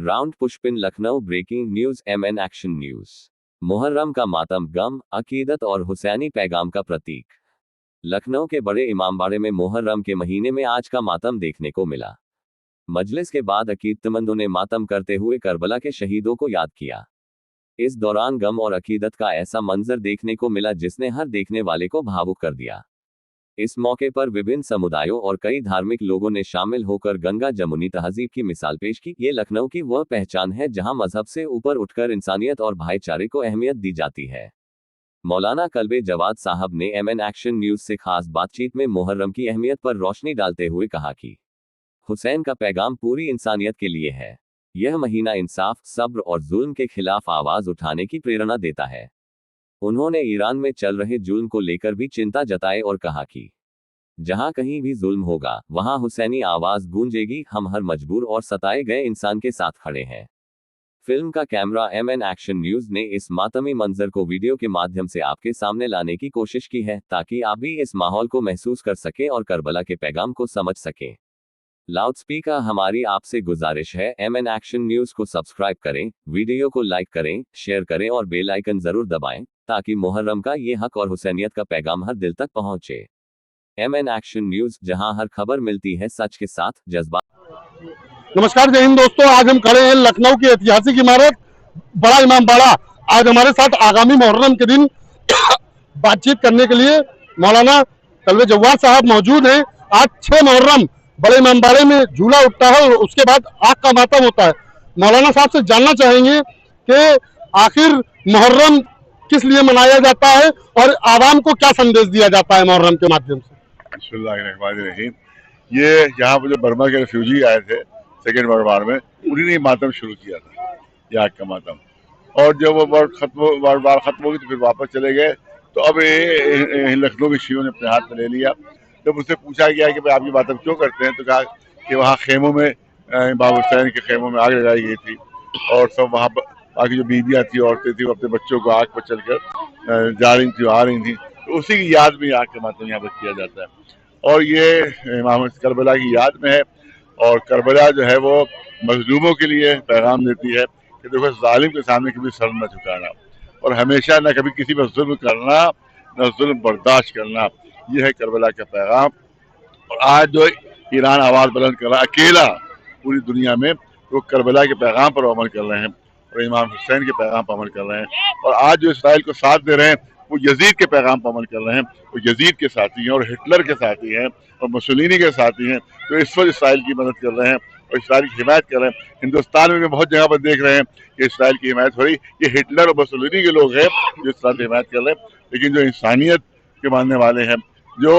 Round pushpin Lucknow breaking news MN action news. Muharram का मातम गम, अकीदत और हुसैनी पैगाम का प्रतीक। लखनऊ के बड़े इमामबाड़े में मुहर्रम के महीने में आज का मातम देखने को मिला। मजलिस के बाद अकीदतमंदों ने मातम करते हुए करबला के शहीदों को याद किया। इस दौरान गम और अकीदत का ऐसा मंजर देखने को मिला जिसने हर देखने वाले को भावुक कर दिया। इस मौके पर विभिन्न समुदायों और कई धार्मिक लोगों ने शामिल होकर गंगा जमुनी तहजीब की मिसाल पेश की। ये लखनऊ की वह पहचान है जहां मजहब से ऊपर उठकर इंसानियत और भाईचारे को अहमियत दी जाती है। मौलाना कल्बे जवाद साहब ने एमएन एक्शन न्यूज से खास बातचीत में मुहर्रम की अहमियत पर रोशनी डालते हुए कहा कि हुसैन का पैगाम पूरी इंसानियत के लिए है। यह महीना इंसाफ, सब्र और जुल्म के खिलाफ आवाज उठाने की प्रेरणा देता है। उन्होंने ईरान में चल रहे जुल्म को लेकर भी चिंता जताई और कहा कि जहां कहीं भी जुल्म होगा वहां हुसैनी आवाज गूंजेगी। हम हर मजबूर और सताए गए इंसान के साथ खड़े हैं। फिल्म का कैमरा एमएन एक्शन न्यूज ने इस मातमी मंजर को वीडियो के माध्यम से आपके सामने लाने की कोशिश की है ताकि आप भी इस माहौल को महसूस कर सकें और करबला के पैगाम को समझ सकें। लाउडस्पीकर हमारी आपसे गुजारिश है, एमएन एक्शन न्यूज को सब्सक्राइब करें, वीडियो को लाइक करें, शेयर करें और बेल आइकन जरूर दबाएं ताकि मुहर्रम का ये हक और हुसैनियत का पैगाम हर दिल तक पहुंचे। एमएन एक्शन न्यूज, जहां हर खबर मिलती है सच के साथ जज्बा। नमस्कार, जय हिंद दोस्तों। आज हम खड़े हैं लखनऊ की ऐतिहासिक इमारत बड़ा इमामबाड़ा। आज हमारे साथ आगामी मुहर्रम के दिन बातचीत करने के लिए मौलाना कल्बे जवाद साहब मौजूद हैं। आज 6 मुहर्रम बड़े इमामबाड़े में झूला उठता है और उसके बाद आग का मातम होता है। मौलाना साहब से जानना चाहेंगे कि आखिर मुहर्रम किस लिए मनाया जाता है और आवाम को क्या संदेश दिया जाता है मुहर्रम के माध्यम से। बिस्मिल्लाहिर्रहमानिर्रहीम। ये यहाँ पर जो बर्मा के रेफ्यूजी आए थे सेकेंड वर्ल्ड वार में, उन्हीं ने मातम शुरू किया था, ये आग का मातम। और जब वो वर्ल्ड वार खत्म हो गई तो फिर वापस चले गए। तो अब लखनऊ के शियों ने अपने हाथ में ले लिया। जब उससे पूछा गया कि भाई आप ये मातम क्यों करते हैं, तो कहा कि वहाँ खेमों में इमाम हुसैन के खेमों में आग लगाई गई थी और सब वहाँ बाकी जो बीबियाँ थी, औरतें थी, वो अपने बच्चों को आग पर चलकर जा रही थी, आ रही थी। तो उसी की याद में आग का मातम यहाँ पर किया जाता है और ये इमाम करबला की याद में है। और करबला जो है वो मजलूमों के लिए पैगाम देती है कि देखो, जालिम के सामने कभी सर न झुकाना और हमेशा न कभी किसी पर जुल्म करना, न जुल्म बर्दाश्त करना। ये है करबला का पैगाम। और आज जो ईरान आवाज़ बुलंद कर रहा है अकेला पूरी दुनिया में, वो करबला के पैगाम पर अमल कर रहे हैं और इमाम हुसैन के पैगाम पर अमल कर रहे हैं। और आज जो इसराइल को साथ दे रहे हैं वो यजीद के पैगाम पर अमल कर रहे हैं। वो यजीद के साथी हैं और हिटलर के साथी हैं और मुसोलिनी के साथी हैं। तो इस वक्त इसराइल की मदद कर रहे हैं और इसराइल की हिमायत कर रहे हैं। हिंदुस्तान में भी बहुत जगह पर देख रहे हैं कि इसराइल की हिमायत हो रही। ये हिटलर और मुसोलिनी के लोग हैं जो इसराइल की हिमायत कर रहे हैं, लेकिन जो इंसानियत के मानने वाले हैं, जो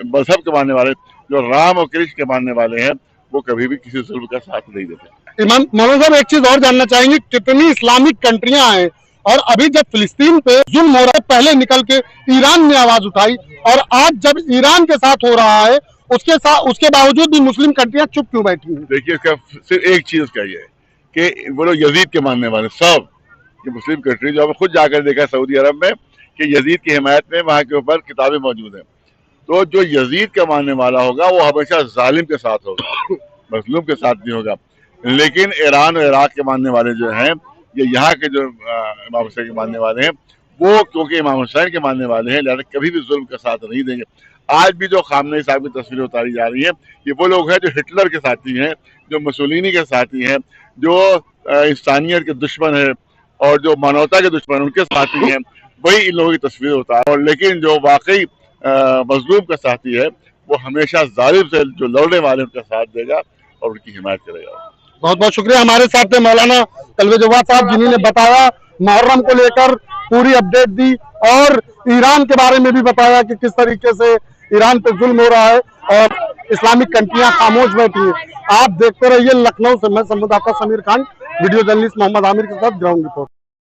मजहब के मानने वाले, जो राम और कृष्ण के मानने वाले हैं, वो कभी भी किसी जुल्म का साथ नहीं देते। इमाम मौलाना साहब, एक चीज और जानना चाहेंगे, कितनी इस्लामिक कंट्रियां हैं और अभी जब फिलिस्तीन पे जुल्म हो रहा है पहले निकल के ईरान ने आवाज उठाई और आज जब ईरान के साथ हो रहा है उसके बावजूद भी मुस्लिम कंट्रियां चुप क्यों बैठी हैं? देखिए, इसका सिर्फ एक चीज का ये है कि वो लोग यजीद के मानने वाले सब ये मुस्लिम कंट्री, जो हमें खुद जाकर देखा सऊदी अरब में कि यजीद की हिमायत में वहाँ के ऊपर किताबें मौजूद हैं। तो जो यजीद का मानने वाला होगा वो हमेशा जालिम के साथ होगा, मजलूम के साथ नहीं होगा। लेकिन ईरान और इराक के मानने वाले जो हैं, ये यहाँ के जो इमाम हुसैन के मानने वाले हैं, वो क्योंकि इमाम हुसैन के मानने वाले हैं, लिहाजा कभी भी जुल्म का साथ नहीं देंगे। आज भी जो खामनेई साहब की तस्वीरें उतारी जा रही है, ये वो लोग हैं जो हिटलर के साथी हैं, जो मुसोलिनी के साथी हैं, जो इंसानियत के दुश्मन है और जो मानवता के दुश्मन उनके साथी हैं, वही इन लोगों की तस्वीरें उतार। और लेकिन जो वाकई मजलूम का साथी है, वो हमेशा जालिम से जो लड़ने वाले उनका साथ देगा और उनकी हिमायत करेगा। बहुत बहुत शुक्रिया। हमारे साथ थे मौलाना कल्बे जवाद साहब, जिन्होंने बताया मुहर्रम को लेकर पूरी अपडेट दी और ईरान के बारे में भी बताया कि किस तरीके से ईरान पे जुल्म हो रहा है और इस्लामिक कंट्रियां खामोश बैठी है। आप देखते रहिए लखनऊ से मैं संवाददाता समीर खान, वीडियो जर्नलिस्ट मोहम्मद आमिर के साथ ग्राउंड रिपोर्ट।